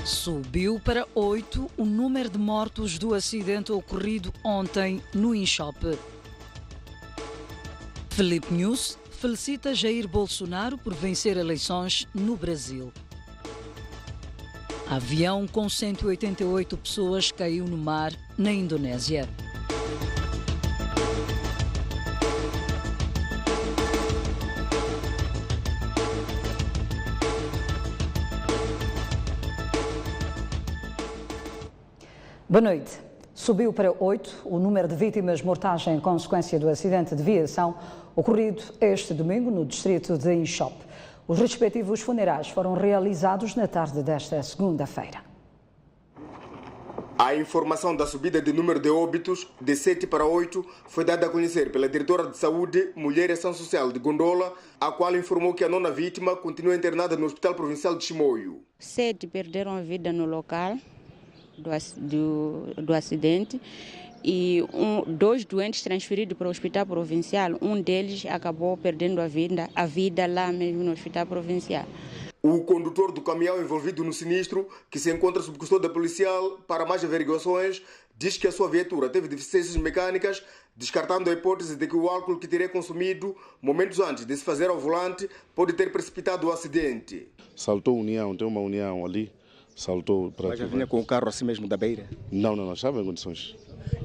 Subiu para 8 o número de mortos do acidente ocorrido ontem no Inchop. Filipe Nunes felicita Jair Bolsonaro por vencer eleições no Brasil. Avião com 188 pessoas caiu no mar na Indonésia. Boa noite. Subiu para 8 o número de vítimas mortais em consequência do acidente de viação ocorrido este domingo no distrito de Inchop. Os respectivos funerais foram realizados na tarde desta segunda-feira. A informação da subida de número de óbitos de 7 para 8 foi dada a conhecer pela diretora de Saúde, Mulher e Ação Social de Gondola, a qual informou que a nona vítima continua internada no Hospital Provincial de Chimoio. 7 perderam a vida no local do acidente e 2 doentes transferidos para o Hospital Provincial. Um deles acabou perdendo a vida lá mesmo no Hospital Provincial. O condutor do caminhão envolvido no sinistro, que se encontra sob custódia policial para mais averiguações, diz que a sua viatura teve deficiências mecânicas, descartando a hipótese de que o álcool que teria consumido momentos antes de se fazer ao volante pode ter precipitado o acidente. Saltou união, tem uma união ali. Saltou para. Mas já vinha com o carro assim mesmo da beira? Não, estava em condições.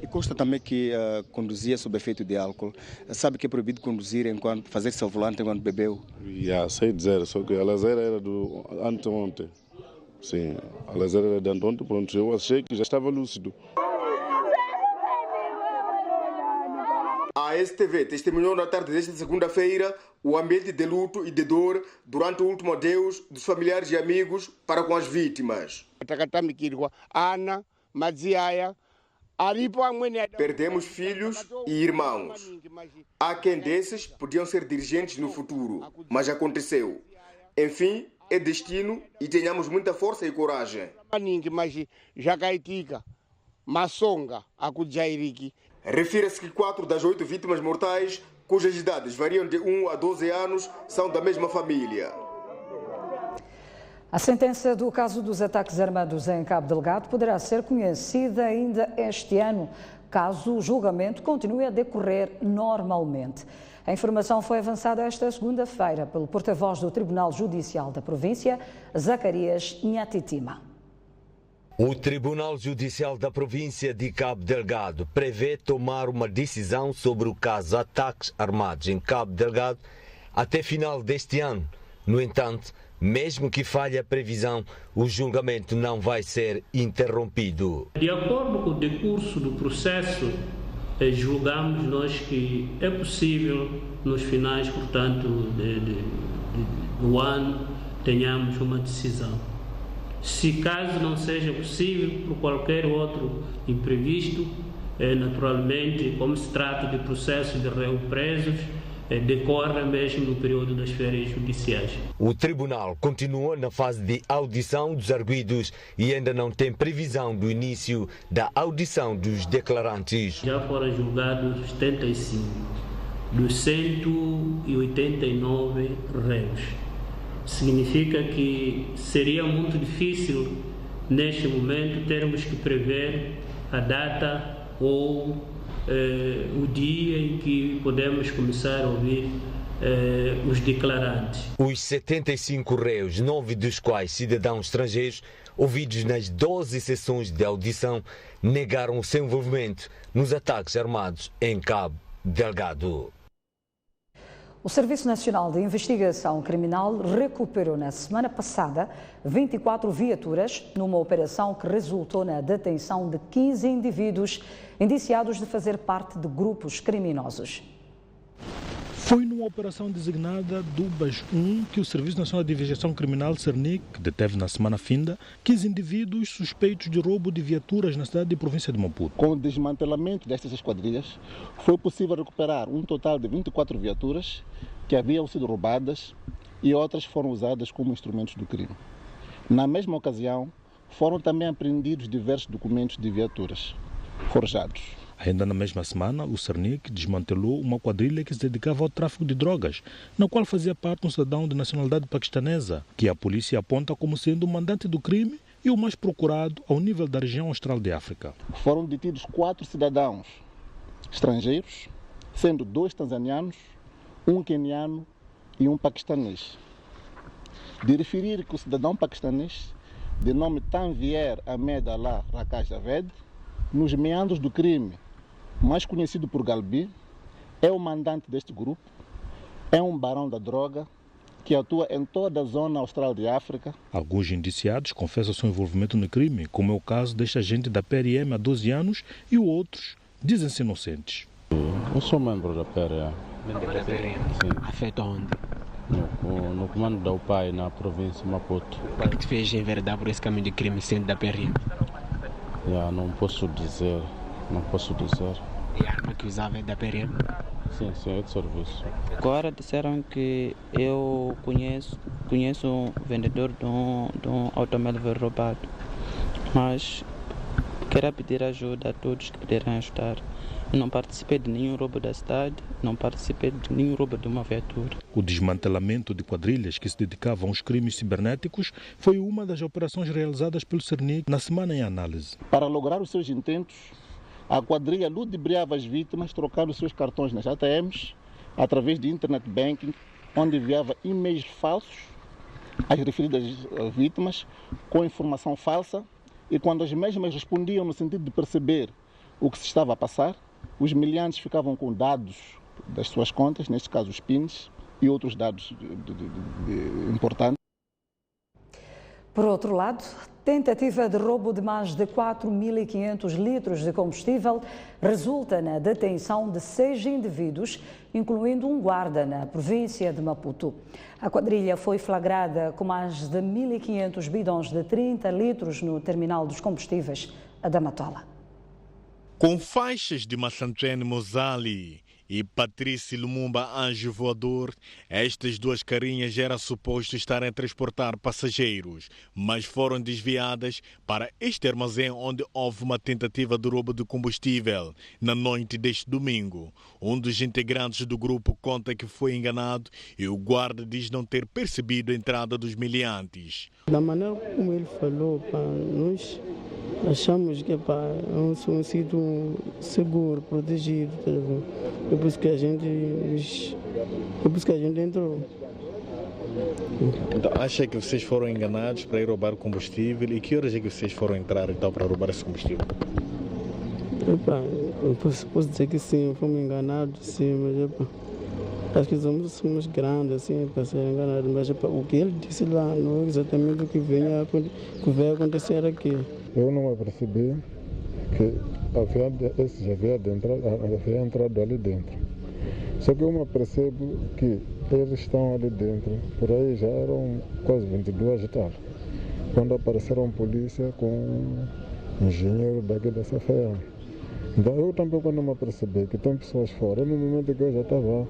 E consta também que conduzia sob efeito de álcool. Sabe que é proibido conduzir enquanto fazer-se ao volante enquanto bebeu? Sei dizer, só que a laser era do anteontem. Sim, a laser era de anteontem, pronto, eu achei que já estava lúcido. A STV testemunhou na tarde desta segunda-feira o ambiente de luto e de dor durante o último adeus dos familiares e amigos para com as vítimas. Perdemos filhos e irmãos. Há quem desses podiam ser dirigentes no futuro, mas aconteceu. Enfim, é destino e tenhamos muita força e coragem. Refira-se que 4 das 8 vítimas mortais, cujas idades variam de 1 a 12 anos, são da mesma família. A sentença do caso dos ataques armados em Cabo Delgado poderá ser conhecida ainda este ano, caso o julgamento continue a decorrer normalmente. A informação foi avançada esta segunda-feira pelo porta-voz do Tribunal Judicial da Província, Zacarias Nhatitima. O Tribunal Judicial da Província de Cabo Delgado prevê tomar uma decisão sobre o caso ataques armados em Cabo Delgado até final deste ano. No entanto, mesmo que falhe a previsão, o julgamento não vai ser interrompido. De acordo com o decurso do processo, julgamos nós que é possível, nos finais, portanto, do ano, tenhamos uma decisão. Se caso não seja possível, por qualquer outro imprevisto, naturalmente, como se trata de processo de réu presos, decorre mesmo no período das férias judiciais. O tribunal continua na fase de audição dos arguidos e ainda não tem previsão do início da audição dos declarantes. Já foram julgados 75 dos 189 réus. Significa que seria muito difícil, neste momento, termos que prever a data ou o dia em que podemos começar a ouvir os declarantes. Os 75 réus, 9 dos quais cidadãos estrangeiros, ouvidos nas 12 sessões de audição, negaram o seu envolvimento nos ataques armados em Cabo Delgado. O Serviço Nacional de Investigação Criminal recuperou na semana passada 24 viaturas numa operação que resultou na detenção de 15 indivíduos indiciados de fazer parte de grupos criminosos. Foi numa operação designada Dubas 1 que o Serviço Nacional de Investigação Criminal, SERNIC, deteve na semana finda 15 indivíduos suspeitos de roubo de viaturas na cidade e província de Maputo. Com o desmantelamento destas esquadrilhas, foi possível recuperar um total de 24 viaturas que haviam sido roubadas e outras foram usadas como instrumentos do crime. Na mesma ocasião, foram também apreendidos diversos documentos de viaturas forjados. Ainda na mesma semana, o SERNIC desmantelou uma quadrilha que se dedicava ao tráfico de drogas, na qual fazia parte um cidadão de nacionalidade paquistanesa, que a polícia aponta como sendo o mandante do crime e o mais procurado ao nível da região austral de África. Foram detidos 4 cidadãos estrangeiros, sendo 2 tanzanianos, 1 queniano e 1 paquistanês. De referir que o cidadão paquistanês, de nome Tanvier Ahmed Allah Rakesh Javed, nos meandros do crime, mais conhecido por Galbi, é o mandante deste grupo, é um barão da droga que atua em toda a zona austral de África. Alguns indiciados confessam seu envolvimento no crime, como é o caso deste agente da PRM há 12 anos, e outros dizem-se inocentes. Eu sou membro da PRM. Membro da PRM? Sim. Afeto aonde? No comando da UPAI, na província de Maputo. O que te fez enveredar por esse caminho de crime sendo da PRM? Não posso dizer. E a arma que usava é da PRM? Sim, é de serviço. Agora disseram que eu conheço um vendedor de um automóvel roubado, mas quero pedir ajuda a todos que puderem ajudar. Não participei de nenhum roubo da cidade, não participei de nenhum roubo de uma viatura. O desmantelamento de quadrilhas que se dedicavam aos crimes cibernéticos foi uma das operações realizadas pelo Cernic na semana em análise. Para lograr os seus intentos, a quadrilha ludibriava as vítimas trocando os seus cartões nas ATMs através de internet banking, onde enviava e-mails falsos às referidas vítimas com informação falsa, e quando as mesmas respondiam no sentido de perceber o que se estava a passar, os meliantes ficavam com dados das suas contas, neste caso os PINs, e outros dados importantes. Por outro lado, tentativa de roubo de mais de 4.500 litros de combustível resulta na detenção de 6 indivíduos, incluindo um guarda na província de Maputo. A quadrilha foi flagrada com mais de 1.500 bidões de 30 litros no terminal dos combustíveis da Matola. Com faixas de Massantrene Mozali e Patrícia Lumumba Anjo Voador, estas 2 carinhas eram supostas estarem a transportar passageiros, mas foram desviadas para este armazém onde houve uma tentativa de roubo de combustível na noite deste domingo. Um dos integrantes do grupo conta que foi enganado e o guarda diz não ter percebido a entrada dos meliantes. Da maneira como ele falou, nós achamos que é um sítio seguro, protegido. Depois que a gente entrou. Então, acha que vocês foram enganados para ir roubar combustível? E que horas é que vocês foram entrar então para roubar esse combustível? Eu posso dizer que sim, fomos enganados, sim, mas acho que somos grandes assim para ser enganados, mas o que ele disse lá não é exatamente o que vai acontecer aqui. Eu não apercebi que esse já havia entrado ali dentro. Só que eu me percebo que eles estão ali dentro, por aí já eram quase 22 e tal, quando apareceram polícia com um engenheiro daqui da CFM. Então eu também quando me percebi que tem pessoas fora, no momento que eu já estava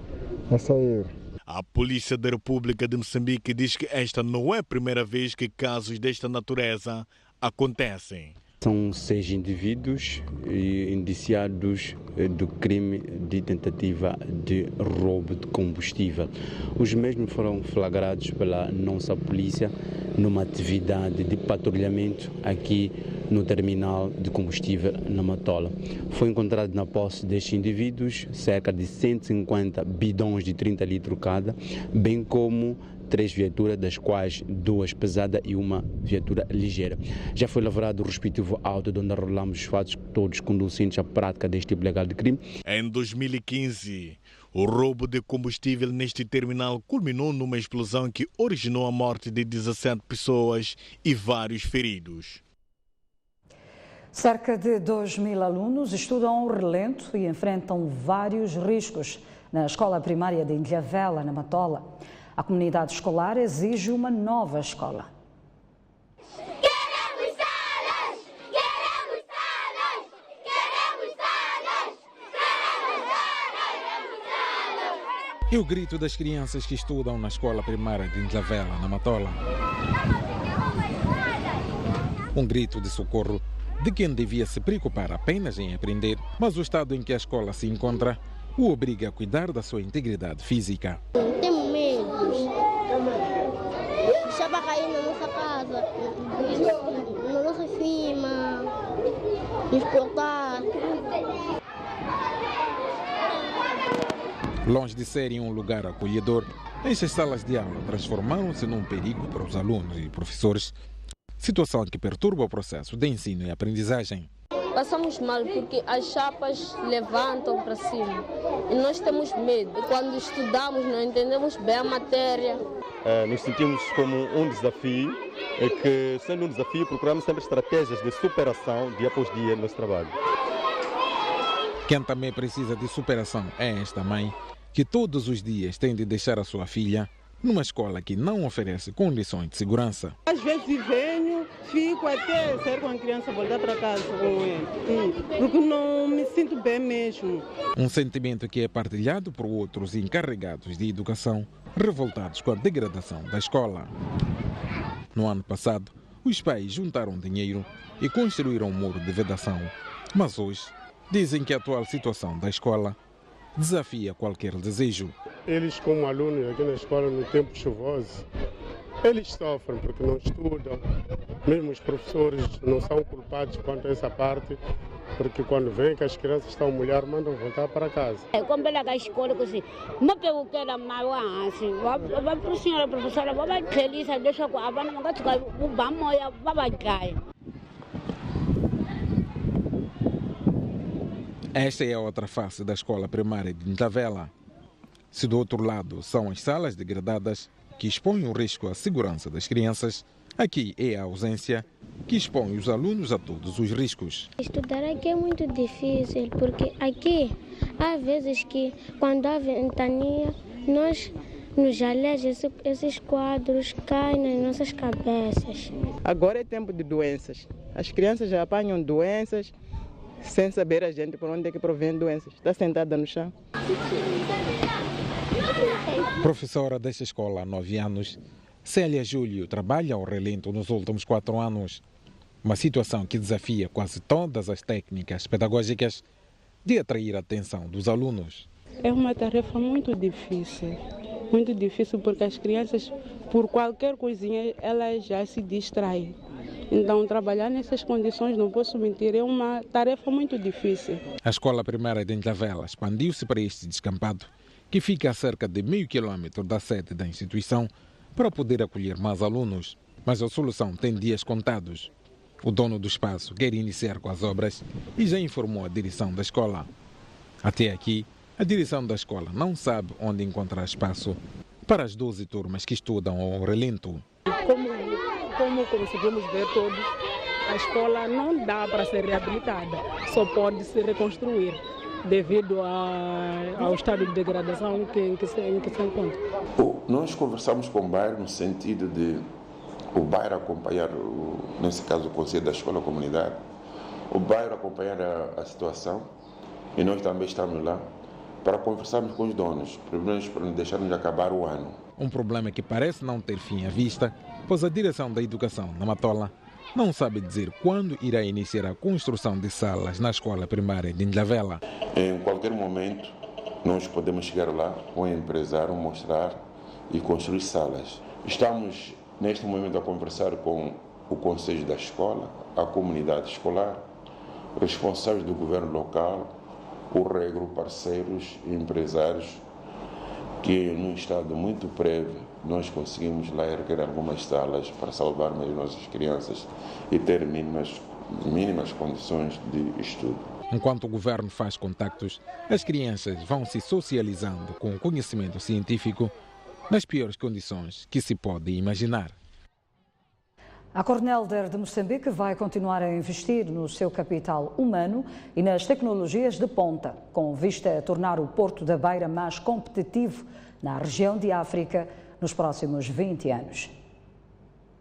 a sair. A Polícia da República de Moçambique diz que esta não é a primeira vez que casos desta natureza acontecem. São 6 indivíduos indiciados do crime de tentativa de roubo de combustível. Os mesmos foram flagrados pela nossa polícia numa atividade de patrulhamento aqui no terminal de combustível na Matola. Foi encontrado na posse destes indivíduos cerca de 150 bidões de 30 litros cada, bem como 3 viaturas, das quais 2 pesadas e uma viatura ligeira. Já foi lavrado o respectivo auto onde arrolamos os fatos todos conducentes à prática deste tipo legal de crime. Em 2015, o roubo de combustível neste terminal culminou numa explosão que originou a morte de 17 pessoas e vários feridos. Cerca de 2.000 alunos estudam ao relento e enfrentam vários riscos na escola primária de Ilhavela, na Matola. A comunidade escolar exige uma nova escola. Queremos salas! Queremos salas! Queremos salas! Queremos salas! É o grito das crianças que estudam na escola primária de Ilhavela, na Matola. Um grito de socorro de quem devia se preocupar apenas em aprender, mas o estado em que a escola se encontra o obriga a cuidar da sua integridade física. Temos medo. estava caindo na nossa casa, na nossa cima, nos portais. Longe de serem um lugar acolhedor, estas salas de aula transformaram-se num perigo para os alunos e professores, situação que perturba o processo de ensino e aprendizagem. Passamos mal porque as chapas levantam para cima e nós temos medo. E quando estudamos não entendemos bem a matéria. Nos sentimos como um desafio, que sendo um desafio procuramos sempre estratégias de superação dia após dia no nosso trabalho. Quem também precisa de superação é esta mãe, que todos os dias tem de deixar a sua filha numa escola que não oferece condições de segurança. Às vezes venho, fico até sair com a criança, voltar para casa com ele, porque não me sinto bem mesmo. Um sentimento que é partilhado por outros encarregados de educação, revoltados com a degradação da escola. No ano passado, os pais juntaram dinheiro e construíram um muro de vedação, mas hoje dizem que a atual situação da escola desafia qualquer desejo. Eles, como alunos aqui na escola no tempo chuvoso, eles sofrem porque não estudam. Mesmo os professores não são culpados quanto a essa parte, porque quando vêm que as crianças estão molhadas, mandam voltar para casa. Como ela a escola, assim, não pego que era mal assim, vai para a senhora professora, vai feliz, deixa com a banda, não gosta de vai cair. Esta é a outra face da escola primária de Ntavela. Se do outro lado são as salas degradadas que expõem o risco à segurança das crianças, aqui é a ausência que expõe os alunos a todos os riscos. Estudar aqui é muito difícil, porque aqui há vezes que quando há ventania, nós nos aleiamos, esses quadros caem nas nossas cabeças. Agora é tempo de doenças. As crianças já apanham doenças, sem saber a gente por onde é que provém doenças. Está sentada no chão. Professora desta escola há 9 anos, Célia Júlio trabalha ao relento nos últimos 4 anos. Uma situação que desafia quase todas as técnicas pedagógicas de atrair a atenção dos alunos. É uma tarefa muito difícil porque as crianças, por qualquer coisinha, elas já se distraem. Então, trabalhar nessas condições, não posso mentir, é uma tarefa muito difícil. A escola primária de Ntavela expandiu-se para este descampado, que fica a cerca de meio quilômetro da sede da instituição, para poder acolher mais alunos. Mas a solução tem dias contados. O dono do espaço quer iniciar com as obras e já informou a direção da escola. Até aqui, a direção da escola não sabe onde encontrar espaço para as 12 turmas que estudam ao relento. Como conseguimos ver todos, a escola não dá para ser reabilitada, só pode se reconstruir devido ao estado de degradação em que se encontra. Nós conversamos com o bairro no sentido de o bairro acompanhar, nesse caso o conselho da escola, a comunidade, o bairro acompanhar a situação e nós também estamos lá para conversarmos com os donos, pelo menos para não deixarmos acabar o ano. Um problema que parece não ter fim à vista, pois a direção da educação na Matola não sabe dizer quando irá iniciar a construção de salas na escola primária de Ntavela. Em qualquer momento, nós podemos chegar lá com o empresário, mostrar e construir salas. Estamos, neste momento, a conversar com o conselho da escola, a comunidade escolar, responsáveis do governo local, o regro, parceiros e empresários, que num estado muito breve nós conseguimos lá erguer algumas salas para salvarmos as nossas crianças e ter mínimas condições de estudo. Enquanto o governo faz contactos, as crianças vão se socializando com o conhecimento científico nas piores condições que se pode imaginar. A Cornelder de Moçambique vai continuar a investir no seu capital humano e nas tecnologias de ponta, com vista a tornar o Porto da Beira mais competitivo na região de África nos próximos 20 anos.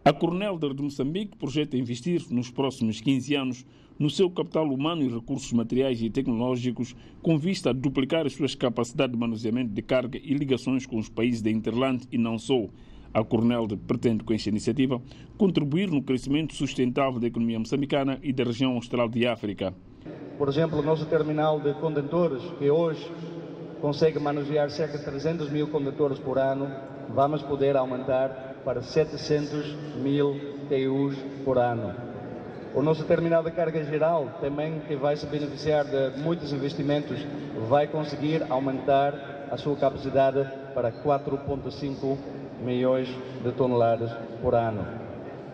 A Cornelder de Moçambique projeta investir nos próximos 15 anos no seu capital humano e recursos materiais e tecnológicos, com vista a duplicar as suas capacidades de manuseamento de carga e ligações com os países da Interland e não só. A Cornelder pretende, com esta iniciativa, contribuir no crescimento sustentável da economia moçambicana e da região austral de África. Por exemplo, o nosso terminal de contentores, que hoje consegue manusear cerca de 300 mil contentores por ano, vamos poder aumentar para 700 mil TEUs por ano. O nosso terminal de carga geral, também que vai se beneficiar de muitos investimentos, vai conseguir aumentar a sua capacidade para 4,5 milhões de toneladas por ano.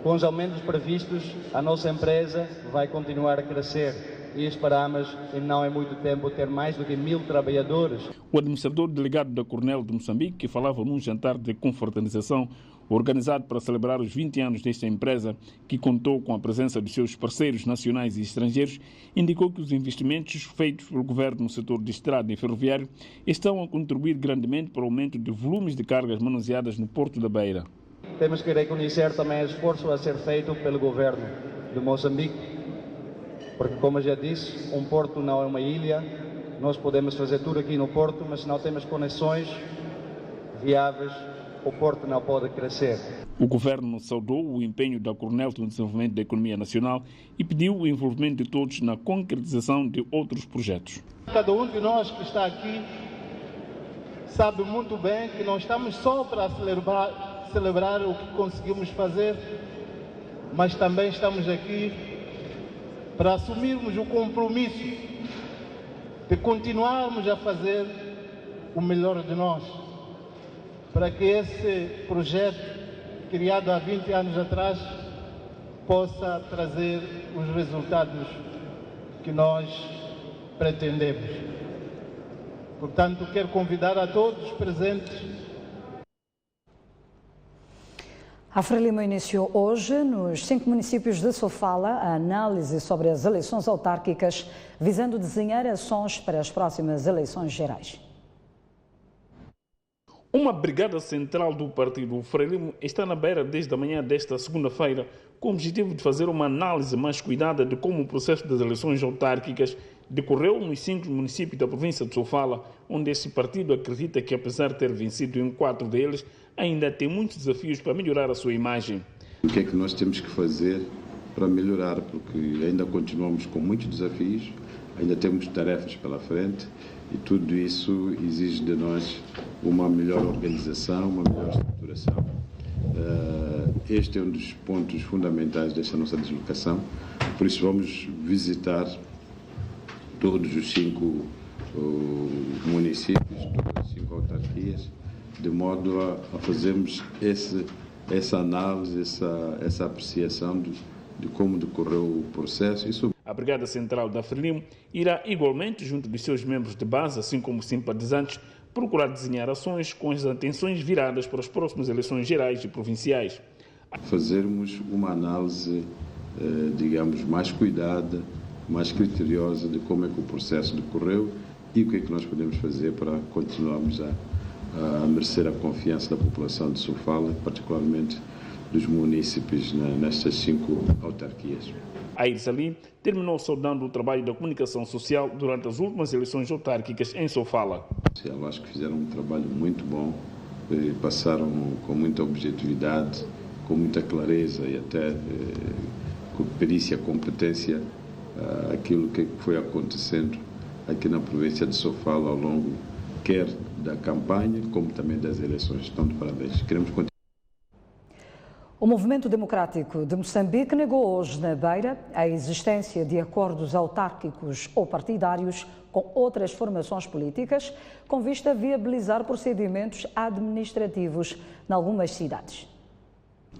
Com os aumentos previstos, a nossa empresa vai continuar a crescer e esperamos, em não é muito tempo, ter mais do que 1.000 trabalhadores. O administrador delegado da Cornel de Moçambique, que falava num jantar de confraternização organizado para celebrar os 20 anos desta empresa, que contou com a presença dos seus parceiros nacionais e estrangeiros, indicou que os investimentos feitos pelo governo no setor de estrada e ferroviário estão a contribuir grandemente para o aumento de volumes de cargas manuseadas no Porto da Beira. Temos que reconhecer também o esforço a ser feito pelo governo de Moçambique, porque, como já disse, um porto não é uma ilha. Nós podemos fazer tudo aqui no porto, mas se não temos conexões viáveis, o porto não pode crescer. O governo saudou o empenho da Cornel no desenvolvimento da economia nacional e pediu o envolvimento de todos na concretização de outros projetos. Cada um de nós que está aqui sabe muito bem que não estamos só para celebrar o que conseguimos fazer, mas também estamos aqui para assumirmos o compromisso de continuarmos a fazer o melhor de nós, para que esse projeto, criado há 20 anos atrás, possa trazer os resultados que nós pretendemos. Portanto, quero convidar a todos os presentes. A Frelimo iniciou hoje, nos 5 municípios de Sofala, a análise sobre as eleições autárquicas, visando desenhar ações para as próximas eleições gerais. Uma brigada central do partido Frelimo está na Beira desde a manhã desta segunda-feira, com o objetivo de fazer uma análise mais cuidada de como o processo das eleições autárquicas decorreu nos 5 municípios da província de Sofala, onde esse partido acredita que, apesar de ter vencido em 4 deles, ainda tem muitos desafios para melhorar a sua imagem. O que é que nós temos que fazer para melhorar? Porque ainda continuamos com muitos desafios, ainda temos tarefas pela frente e tudo isso exige de nós uma melhor organização, uma melhor estruturação. Este é um dos pontos fundamentais desta nossa deslocação, por isso vamos visitar todos os 5 municípios, todas as 5 autarquias, de modo a fazermos essa análise, essa apreciação de como decorreu o processo. A Brigada Central da Frelimo irá igualmente, junto dos seus membros de base, assim como simpatizantes, procurar desenhar ações com as atenções viradas para as próximas eleições gerais e provinciais. Fazermos uma análise, digamos, mais cuidada, mais criteriosa de como é que o processo decorreu e o que é que nós podemos fazer para continuarmos a merecer a confiança da população de Sofala, particularmente dos munícipes nestas 5 autarquias. Air Salim terminou saudando o trabalho da comunicação social durante as últimas eleições autárquicas em Sofala. Eu acho que fizeram um trabalho muito bom, passaram com muita objetividade, com muita clareza e até com perícia, competência, aquilo que foi acontecendo aqui na província de Sofala ao longo quer da campanha, como também das eleições. Estão de parabéns. Queremos continuar. O Movimento Democrático de Moçambique negou hoje na Beira a existência de acordos autárquicos ou partidários com outras formações políticas, com vista a viabilizar procedimentos administrativos em algumas cidades.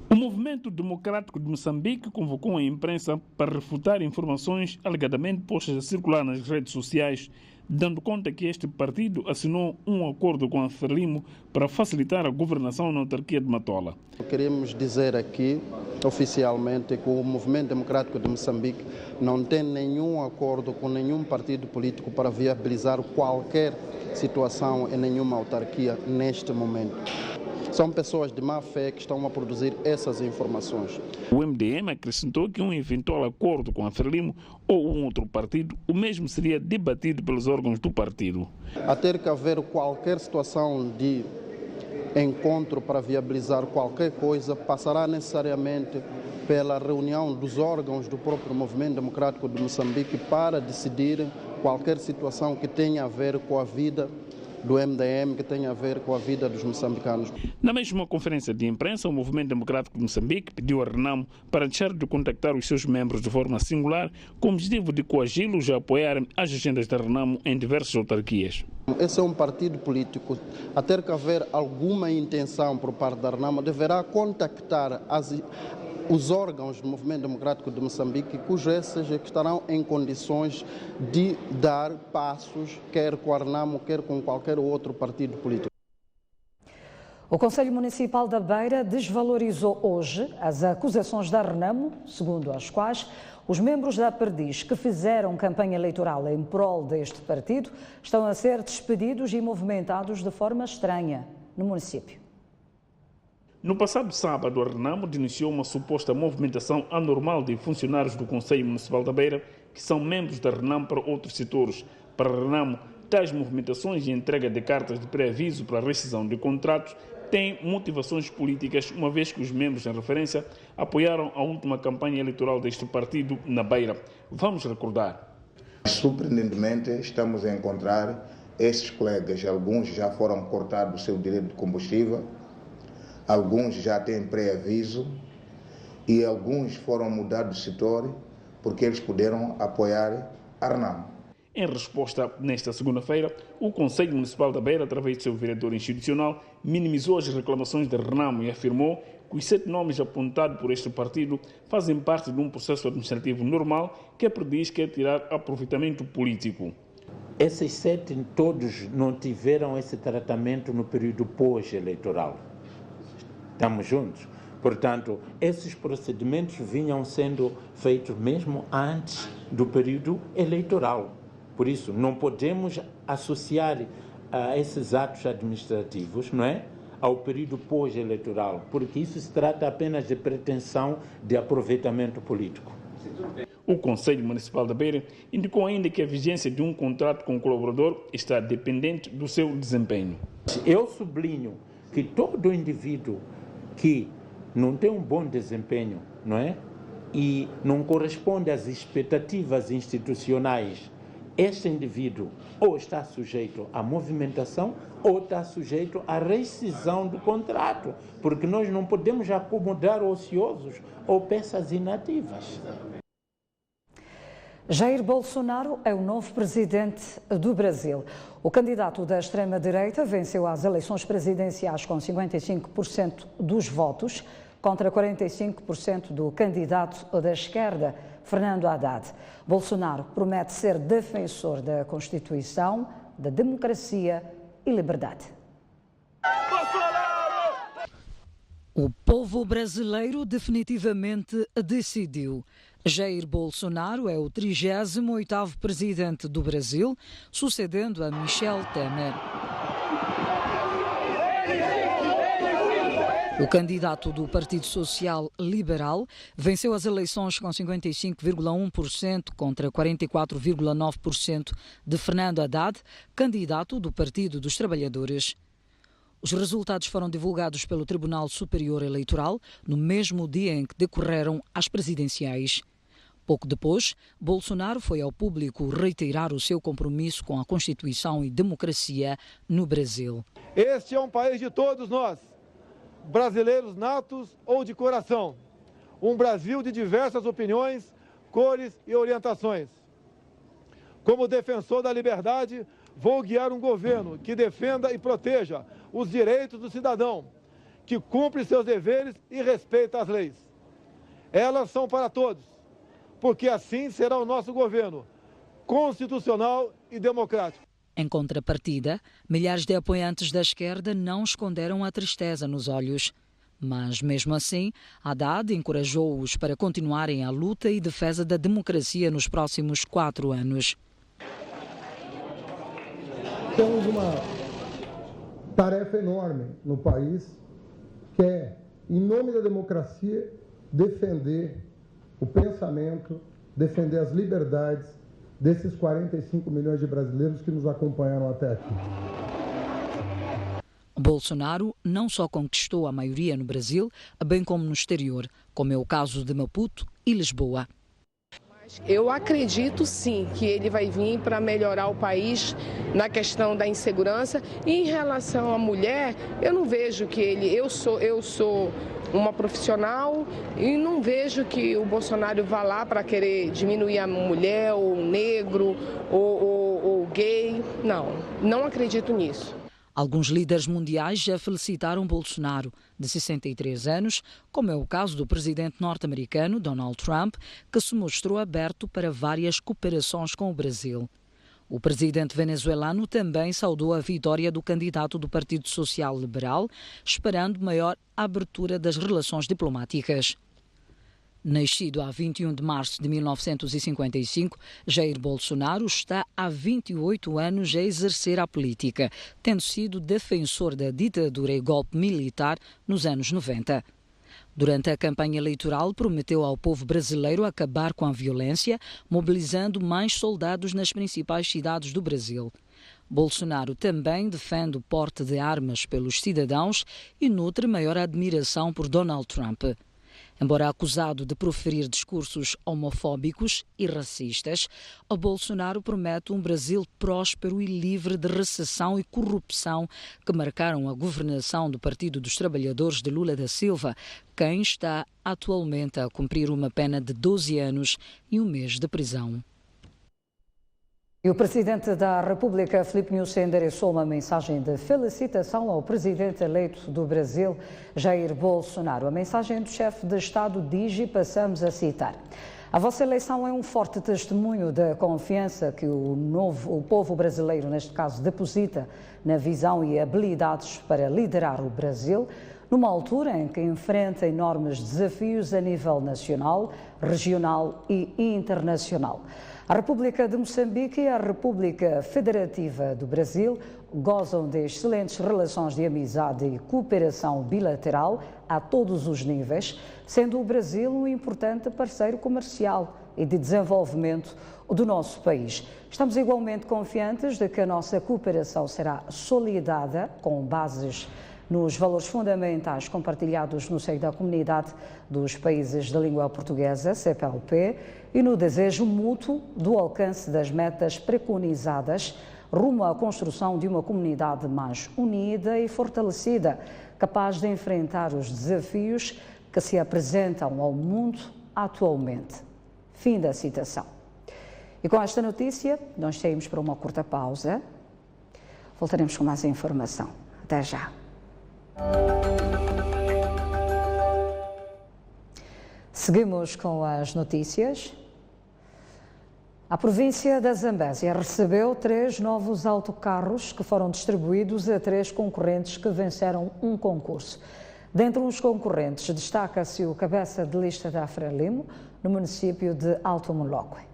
O Movimento Democrático de Moçambique convocou a imprensa para refutar informações alegadamente postas a circular nas redes sociais, dando conta que este partido assinou um acordo com a Frelimo para facilitar a governação na autarquia de Matola. Queremos dizer aqui, oficialmente, que o Movimento Democrático de Moçambique não tem nenhum acordo com nenhum partido político para viabilizar qualquer situação em nenhuma autarquia neste momento. São pessoas de má fé que estão a produzir essas informações. O MDM acrescentou que um eventual acordo com a Frelimo ou um outro partido, o mesmo seria debatido pelos órgãos do partido. A ter que haver qualquer situação de encontro para viabilizar qualquer coisa, passará necessariamente pela reunião dos órgãos do próprio Movimento Democrático de Moçambique para decidir qualquer situação que tenha a ver com a vida do MDM que tem a ver com a vida dos moçambicanos. Na mesma conferência de imprensa, o Movimento Democrático de Moçambique pediu a Renamo para deixar de contactar os seus membros de forma singular, com o objetivo de coagi-los a apoiarem as agendas da Renamo em diversas autarquias. Esse é um partido político. A ter que haver alguma intenção por parte da Renamo, deverá contactar os órgãos do Movimento Democrático de Moçambique, cujos esses que estarão em condições de dar passos, quer com a Renamo, quer com qualquer outro partido político. O Conselho Municipal da Beira desvalorizou hoje as acusações da Renamo, segundo as quais os membros da Perdiz que fizeram campanha eleitoral em prol deste partido estão a ser despedidos e movimentados de forma estranha no município. No passado sábado, a Renamo denunciou uma suposta movimentação anormal de funcionários do Conselho Municipal da Beira que são membros da Renamo para outros setores. Para a Renamo, tais movimentações e entrega de cartas de pré-aviso para a rescisão de contratos têm motivações políticas, uma vez que os membros em referência apoiaram a última campanha eleitoral deste partido na Beira. Vamos recordar. Surpreendentemente, estamos a encontrar esses colegas, alguns já foram cortados do seu direito de combustível, alguns já têm pré-aviso e alguns foram mudados de setor porque eles puderam apoiar a Renamo. Em resposta, nesta segunda-feira, o Conselho Municipal da Beira, através do seu vereador institucional, minimizou as reclamações da Renamo e afirmou que os 7 nomes apontados por este partido fazem parte de um processo administrativo normal que a Perdiz quer tirar aproveitamento político. Esses 7 todos não tiveram esse tratamento no período pós-eleitoral. Estamos juntos. Portanto, esses procedimentos vinham sendo feitos mesmo antes do período eleitoral. Por isso, não podemos associar esses atos administrativos, não é, ao período pós-eleitoral, porque isso se trata apenas de pretensão de aproveitamento político. O Conselho Municipal da Beira indicou ainda que a vigência de um contrato com o colaborador está dependente do seu desempenho. Eu sublinho que todo indivíduo que não tem um bom desempenho, não é, e não corresponde às expectativas institucionais, este indivíduo ou está sujeito à movimentação ou está sujeito à rescisão do contrato, porque nós não podemos acomodar ociosos ou peças inativas. Jair Bolsonaro é o novo presidente do Brasil. O candidato da extrema-direita venceu as eleições presidenciais com 55% dos votos, contra 45% do candidato da esquerda, Fernando Haddad. Bolsonaro promete ser defensor da Constituição, da democracia e liberdade. O povo brasileiro definitivamente decidiu. Jair Bolsonaro é o 38º presidente do Brasil, sucedendo a Michel Temer. O candidato do Partido Social Liberal venceu as eleições com 55,1% contra 44,9% de Fernando Haddad, candidato do Partido dos Trabalhadores. Os resultados foram divulgados pelo Tribunal Superior Eleitoral no mesmo dia em que decorreram as presidenciais. Pouco depois, Bolsonaro foi ao público reiterar o seu compromisso com a Constituição e democracia no Brasil. Este é um país de todos nós, brasileiros natos ou de coração. Um Brasil de diversas opiniões, cores e orientações. Como defensor da liberdade, vou guiar um governo que defenda e proteja os direitos do cidadão, que cumpre seus deveres e respeita as leis. Elas são para todos, porque assim será o nosso governo, constitucional e democrático. Em contrapartida, milhares de apoiantes da esquerda não esconderam a tristeza nos olhos. Mas, mesmo assim, Haddad encorajou-os para continuarem a luta e defesa da democracia nos próximos 4 anos. Temos uma tarefa enorme no país, que é, em nome da democracia, defender o pensamento, defender as liberdades desses 45 milhões de brasileiros que nos acompanharam até aqui. Bolsonaro não só conquistou a maioria no Brasil, bem como no exterior, como é o caso de Maputo e Lisboa. Eu acredito sim que ele vai vir para melhorar o país na questão da insegurança. E em relação à mulher, eu não vejo que ele... Eu sou uma profissional e não vejo que o Bolsonaro vá lá para querer diminuir a mulher, ou o negro, ou o gay. Não acredito nisso. Alguns líderes mundiais já felicitaram Bolsonaro, de 63 anos, como é o caso do presidente norte-americano Donald Trump, que se mostrou aberto para várias cooperações com o Brasil. O presidente venezuelano também saudou a vitória do candidato do Partido Social Liberal, esperando maior abertura das relações diplomáticas. Nascido a 21 de março de 1955, Jair Bolsonaro está há 28 anos a exercer a política, tendo sido defensor da ditadura e golpe militar nos anos 90. Durante a campanha eleitoral, prometeu ao povo brasileiro acabar com a violência, mobilizando mais soldados nas principais cidades do Brasil. Bolsonaro também defende o porte de armas pelos cidadãos e nutre maior admiração por Donald Trump. Embora acusado de proferir discursos homofóbicos e racistas, o Bolsonaro promete um Brasil próspero e livre de recessão e corrupção que marcaram a governação do Partido dos Trabalhadores de Lula da Silva, quem está atualmente a cumprir uma pena de 12 anos e 1 mês de prisão. E o Presidente da República, Filipe Nyusi, endereçou uma mensagem de felicitação ao Presidente eleito do Brasil, Jair Bolsonaro. A mensagem do chefe de Estado diz, e passamos a citar: a vossa eleição é um forte testemunho da confiança que o povo brasileiro, neste caso, deposita na visão e habilidades para liderar o Brasil, numa altura em que enfrenta enormes desafios a nível nacional, regional e internacional. A República de Moçambique e a República Federativa do Brasil gozam de excelentes relações de amizade e cooperação bilateral a todos os níveis, sendo o Brasil um importante parceiro comercial e de desenvolvimento do nosso país. Estamos igualmente confiantes de que a nossa cooperação será solidada com bases nos valores fundamentais compartilhados no seio da Comunidade dos Países de Língua Portuguesa, CPLP, e no desejo mútuo do alcance das metas preconizadas rumo à construção de uma comunidade mais unida e fortalecida, capaz de enfrentar os desafios que se apresentam ao mundo atualmente. Fim da citação. E com esta notícia, nós saímos para uma curta pausa. Voltaremos com mais informação. Até já. Seguimos com as notícias. A província da Zambésia recebeu 3 novos autocarros que foram distribuídos a 3 concorrentes que venceram um concurso. Dentre os concorrentes destaca-se o cabeça de lista da Frelimo, no município de Alto Moloque.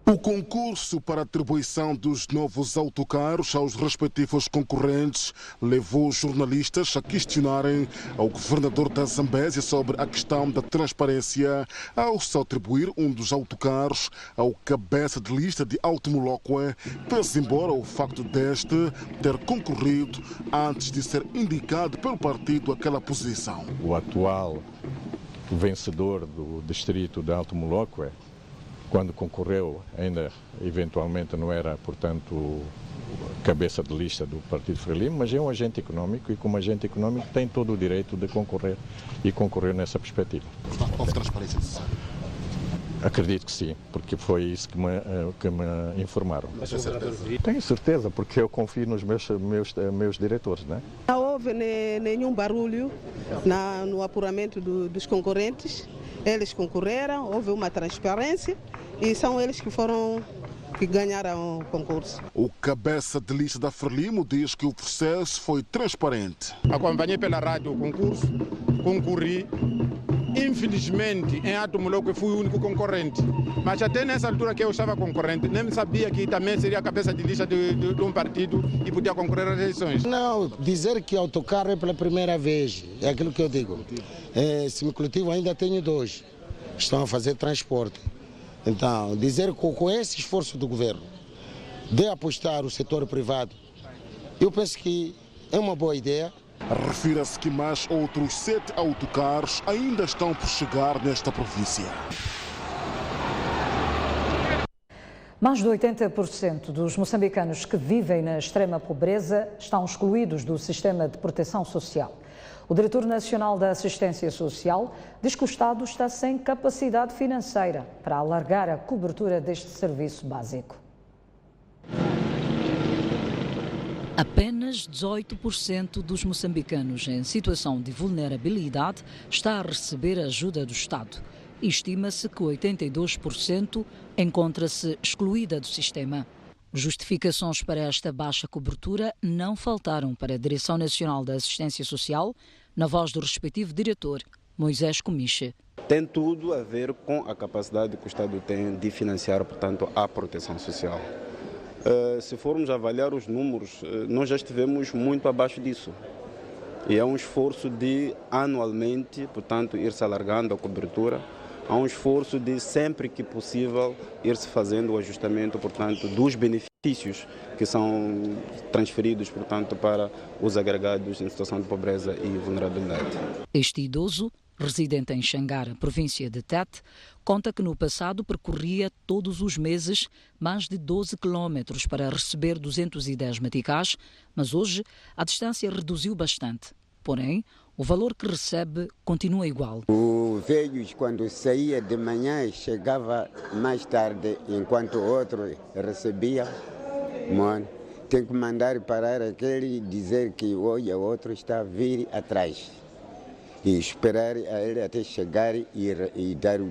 O concurso para a atribuição dos novos autocarros aos respectivos concorrentes levou os jornalistas a questionarem ao governador da Zambésia sobre a questão da transparência ao se atribuir um dos autocarros ao cabeça de lista de Alto Moloque, pese embora o facto deste ter concorrido antes de ser indicado pelo partido àquela posição. O atual vencedor do distrito de Alto Moloque, quando concorreu, ainda eventualmente não era, portanto, cabeça de lista do Partido Frelimo, mas é um agente econômico e como agente econômico tem todo o direito de concorrer e concorreu nessa perspectiva. Houve transparência? Acredito que sim, porque foi isso que me informaram. Tenho certeza, porque eu confio nos meus diretores, né? Não houve nenhum barulho no apuramento dos concorrentes. Eles concorreram, houve uma transparência e são eles que ganharam o concurso. O cabeça de lista da Frelimo diz que o processo foi transparente. Acompanhei pela rádio o concurso, concorri. Infelizmente, em Alto Moloque fui o único concorrente. Mas até nessa altura que eu estava concorrente, nem sabia que também seria cabeça de lista de um partido e podia concorrer às eleições. Não, dizer que autocarro é pela primeira vez, é aquilo que eu digo. Semicoletivo ainda tenho 2, estão a fazer transporte. Então, dizer que com esse esforço do governo de apostar o setor privado, eu penso que é uma boa ideia. Refira-se que mais outros 7 autocarros ainda estão por chegar nesta província. Mais de 80% dos moçambicanos que vivem na extrema pobreza estão excluídos do sistema de proteção social. O diretor nacional da Assistência Social diz que o Estado está sem capacidade financeira para alargar a cobertura deste serviço básico. Apenas 18% dos moçambicanos em situação de vulnerabilidade está a receber ajuda do Estado. Estima-se que 82% encontra-se excluída do sistema. Justificações para esta baixa cobertura não faltaram para a Direção Nacional da Assistência Social, na voz do respectivo diretor, Moisés Comiche. Tem tudo a ver com a capacidade que o Estado tem de financiar, portanto, a proteção social. Se formos avaliar os números, nós já estivemos muito abaixo disso. E é um esforço de, anualmente, portanto, ir-se alargando a cobertura. Há um esforço de, sempre que possível, ir-se fazendo o ajustamento, portanto, dos benefícios que são transferidos, portanto, para os agregados em situação de pobreza e vulnerabilidade. Este idoso, residente em Xangara, província de Tete, conta que no passado percorria todos os meses mais de 12 quilómetros para receber 210 meticais, mas hoje a distância reduziu bastante. Porém, o valor que recebe continua igual. O velho, quando saía de manhã, chegava mais tarde, enquanto o outro recebia. Mano, tem que mandar parar aquele e dizer que olha, o outro está a vir atrás. E esperar a ele até chegar e dar o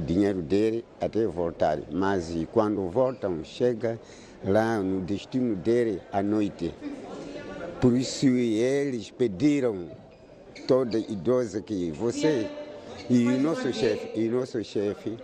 dinheiro dele até voltar. Mas quando voltam, chega lá no destino dele à noite. Por isso eles pediram toda idosa que você e o nosso chefe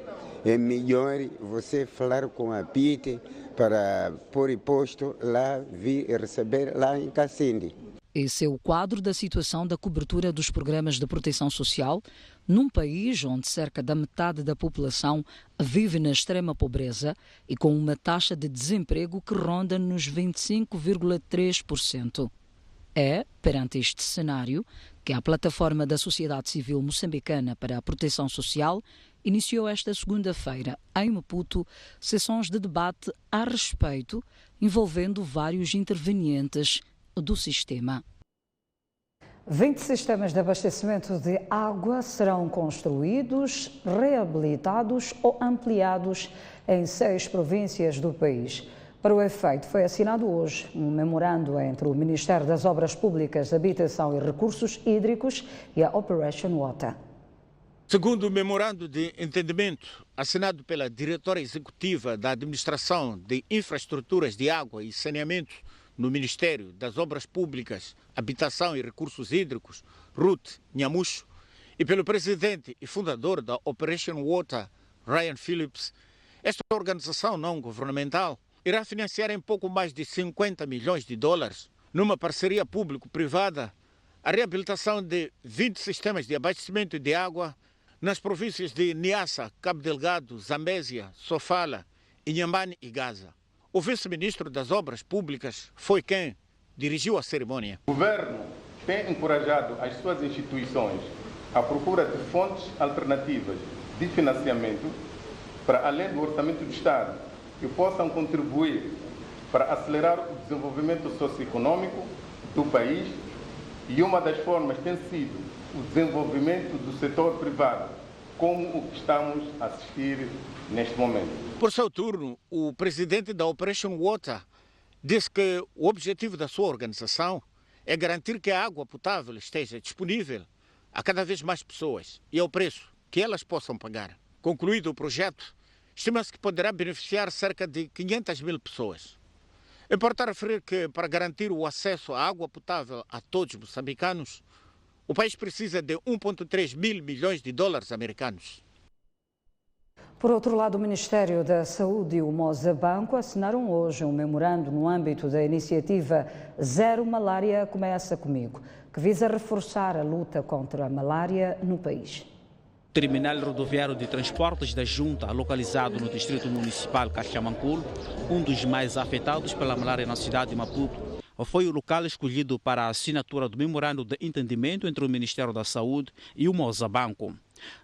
é melhor você falar com a PIT para pôr posto lá, vir receber lá em Cacinde. Esse é o quadro da situação da cobertura dos programas de proteção social num país onde cerca da metade da população vive na extrema pobreza e com uma taxa de desemprego que ronda nos 25,3%. É, perante este cenário, que a Plataforma da Sociedade Civil Moçambicana para a Proteção Social iniciou esta segunda-feira, em Maputo, sessões de debate a respeito, envolvendo vários intervenientes do sistema. 20 sistemas de abastecimento de água serão construídos, reabilitados ou ampliados em 6 províncias do país. Para o efeito, foi assinado hoje um memorando entre o Ministério das Obras Públicas, Habitação e Recursos Hídricos e a Operation Water. Segundo o memorando de entendimento assinado pela diretora executiva da Administração de Infraestruturas de Água e Saneamento no Ministério das Obras Públicas, Habitação e Recursos Hídricos, Ruth Nhamucho, e pelo presidente e fundador da Operation Water, Ryan Phillips, esta organização não governamental irá financiar em pouco mais de 50 milhões de dólares, numa parceria público-privada, a reabilitação de 20 sistemas de abastecimento de água nas províncias de Niassa, Cabo Delgado, Zambésia, Sofala, Inhambane e Gaza. O vice-ministro das Obras Públicas foi quem dirigiu a cerimônia. O governo tem encorajado as suas instituições à procura de fontes alternativas de financiamento para além do orçamento do Estado que possam contribuir para acelerar o desenvolvimento socioeconômico do país, e uma das formas tem sido o desenvolvimento do setor privado, como o que estamos a assistir neste momento. Por seu turno, o presidente da Operation Water disse que o objetivo da sua organização é garantir que a água potável esteja disponível a cada vez mais pessoas e ao preço que elas possam pagar. Concluído o projeto, estima-se que poderá beneficiar cerca de 500 mil pessoas. Importa referir que, para garantir o acesso à água potável a todos os moçambicanos, o país precisa de 1,3 mil milhões de dólares americanos. Por outro lado, o Ministério da Saúde e o Mozabanco assinaram hoje um memorando no âmbito da iniciativa Zero Malária Começa Comigo, que visa reforçar a luta contra a malária no país. O terminal rodoviário de transportes da Junta, localizado no distrito municipal Caxamanculo, um dos mais afetados pela malária na cidade de Maputo, foi o local escolhido para a assinatura do memorando de entendimento entre o Ministério da Saúde e o Mozabanco.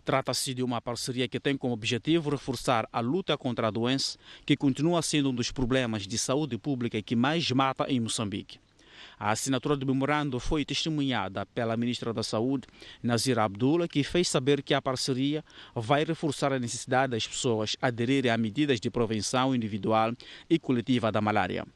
Trata-se de uma parceria que tem como objetivo reforçar a luta contra a doença, que continua sendo um dos problemas de saúde pública que mais mata em Moçambique. A assinatura do memorando foi testemunhada pela ministra da Saúde, Nazira Abdullah, que fez saber que a parceria vai reforçar a necessidade das pessoas aderirem a medidas de prevenção individual e coletiva da malária.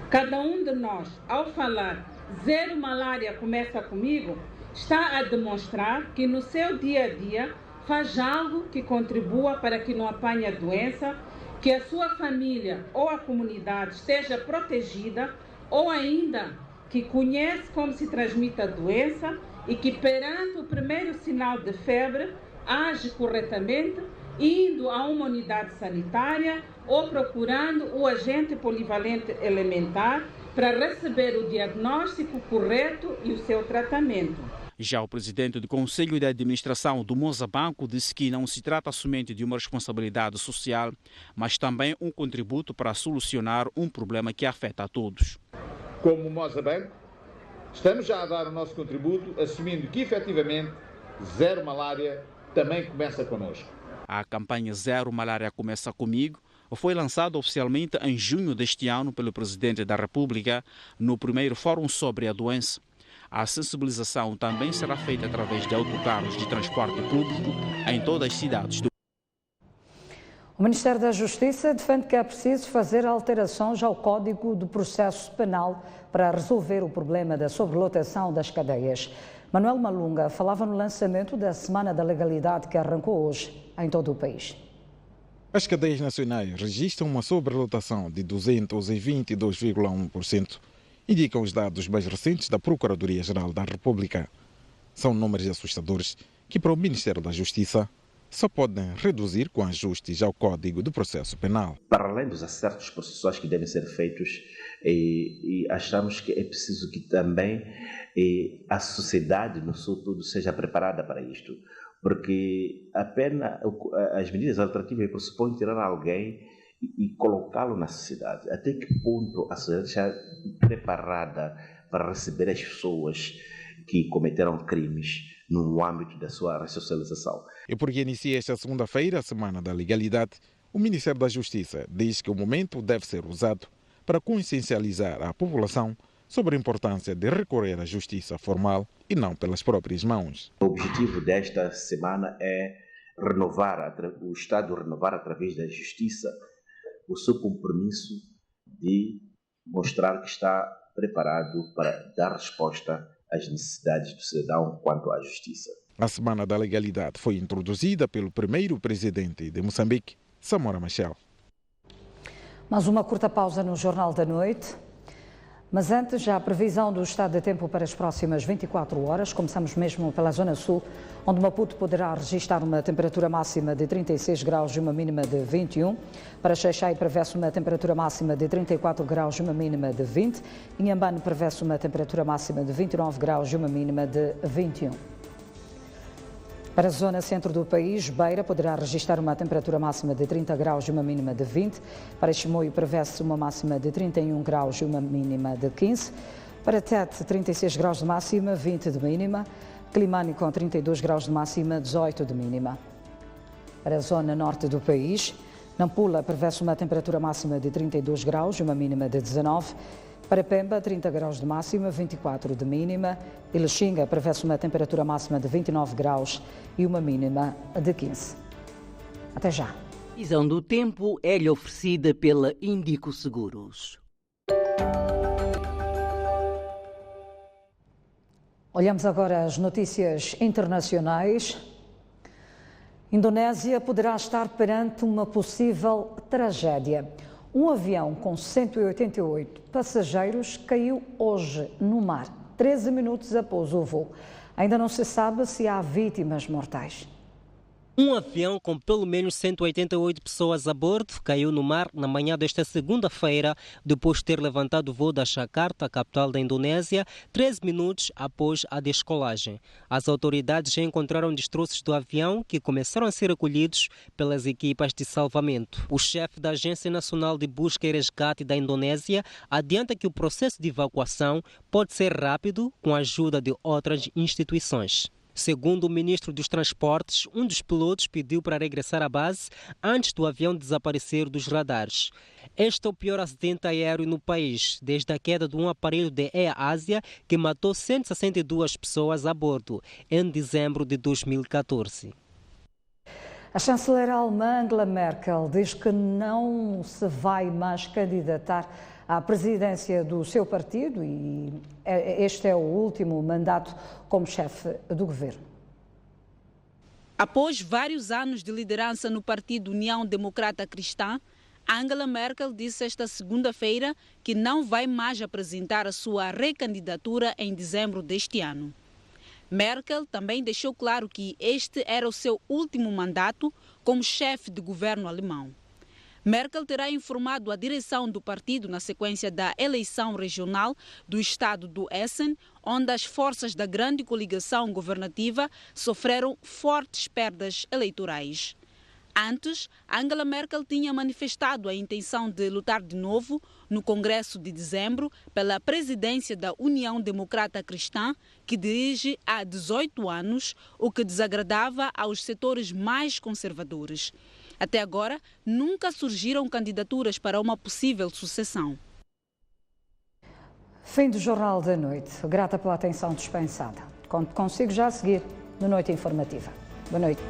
Cada um de nós, ao falar zero malária começa comigo, está a demonstrar que no seu dia a dia faz algo que contribua para que não apanhe a doença, que a sua família ou a comunidade esteja protegida, ou ainda que conhece como se transmite a doença e que perante o primeiro sinal de febre age corretamente, indo a uma unidade sanitária ou procurando o agente polivalente elementar para receber o diagnóstico correto e o seu tratamento. Já o presidente do Conselho de Administração do Mozabanco disse que não se trata somente de uma responsabilidade social, mas também um contributo para solucionar um problema que afeta a todos. Como Mozabanco, estamos já a dar o nosso contributo, assumindo que efetivamente Zero Malária também começa connosco. A campanha Zero Malária Começa Comigo foi lançada oficialmente em junho deste ano pelo Presidente da República no primeiro Fórum sobre a Doença. A sensibilização também será feita através de autocarros de transporte público em todas as cidades do O Ministério da Justiça defende que é preciso fazer alterações ao Código do Processo Penal para resolver o problema da sobrelotação das cadeias. Manuel Malunga falava no lançamento da Semana da Legalidade que arrancou hoje em todo o país. As cadeias nacionais registram uma sobrelotação de 222,1%, indicam os dados mais recentes da Procuradoria-Geral da República. São números assustadores que, para o Ministério da Justiça, só podem reduzir com ajustes ao Código do Processo Penal. Para além dos acertos processuais que devem ser feitos, e achamos que é preciso que também a sociedade no seu todo seja preparada para isto, porque apenas as medidas alternativas pressupõem tirar alguém e colocá-lo na sociedade. Até que ponto a sociedade está preparada para receber as pessoas que cometeram crimes no âmbito da sua ressocialização? E porque inicia esta segunda-feira a Semana da Legalidade, o Ministério da Justiça diz que o momento deve ser usado para consciencializar a população sobre a importância de recorrer à justiça formal e não pelas próprias mãos. O objetivo desta semana é o Estado renovar através da justiça o seu compromisso de mostrar que está preparado para dar resposta às necessidades do cidadão quanto à justiça. A Semana da Legalidade foi introduzida pelo primeiro presidente de Moçambique, Samora Machel. Mais uma curta pausa no Jornal da Noite. Mas antes, já a previsão do estado de tempo para as próximas 24 horas. Começamos mesmo pela Zona Sul, onde Maputo poderá registrar uma temperatura máxima de 36 graus e uma mínima de 21. Para Xai-Xai prevê-se uma temperatura máxima de 34 graus e uma mínima de 20. Inhambane prevê-se uma temperatura máxima de 29 graus e uma mínima de 21. Para a zona centro do país, Beira poderá registrar uma temperatura máxima de 30 graus e uma mínima de 20. Para Chimoio, prevê-se uma máxima de 31 graus e uma mínima de 15. Para Tete, 36 graus de máxima, 20 de mínima. Climane, com 32 graus de máxima, 18 de mínima. Para a zona norte do país, Nampula, prevê-se uma temperatura máxima de 32 graus e uma mínima de 19. Para Pemba, 30 graus de máxima, 24 de mínima. E Lexinga, prevê-se uma temperatura máxima de 29 graus e uma mínima de 15. Até já. A visão do tempo é-lhe oferecida pela Índico Seguros. Olhamos agora as notícias internacionais. Indonésia poderá estar perante uma possível tragédia. Um avião com 188 passageiros caiu hoje no mar, 13 minutos após o voo. Ainda não se sabe se há vítimas mortais. Um avião com pelo menos 188 pessoas a bordo caiu no mar na manhã desta segunda-feira, depois de ter levantado o voo da Jakarta, capital da Indonésia, 13 minutos após a descolagem. As autoridades já encontraram destroços do avião que começaram a ser recolhidos pelas equipas de salvamento. O chefe da Agência Nacional de Busca e Resgate da Indonésia adianta que o processo de evacuação pode ser rápido com a ajuda de outras instituições. Segundo o ministro dos Transportes, um dos pilotos pediu para regressar à base antes do avião desaparecer dos radares. Este é o pior acidente aéreo no país, desde a queda de um aparelho da Air Asia que matou 162 pessoas a bordo, em dezembro de 2014. A chanceler alemã Angela Merkel diz que não se vai mais candidatar à presidência do seu partido e este é o último mandato como chefe do governo. Após vários anos de liderança no partido União Democrata Cristã, Angela Merkel disse esta segunda-feira que não vai mais apresentar a sua recandidatura em dezembro deste ano. Merkel também deixou claro que este era o seu último mandato como chefe de governo alemão. Merkel terá informado a direção do partido na sequência da eleição regional do estado do Hessen, onde as forças da grande coligação governativa sofreram fortes perdas eleitorais. Antes, Angela Merkel tinha manifestado a intenção de lutar de novo no Congresso de dezembro pela presidência da União Democrata Cristã, que dirige há 18 anos, o que desagradava aos setores mais conservadores. Até agora, nunca surgiram candidaturas para uma possível sucessão. Fim do Jornal da Noite. Grata pela atenção dispensada. Conto consigo já a seguir no Noite Informativa. Boa noite.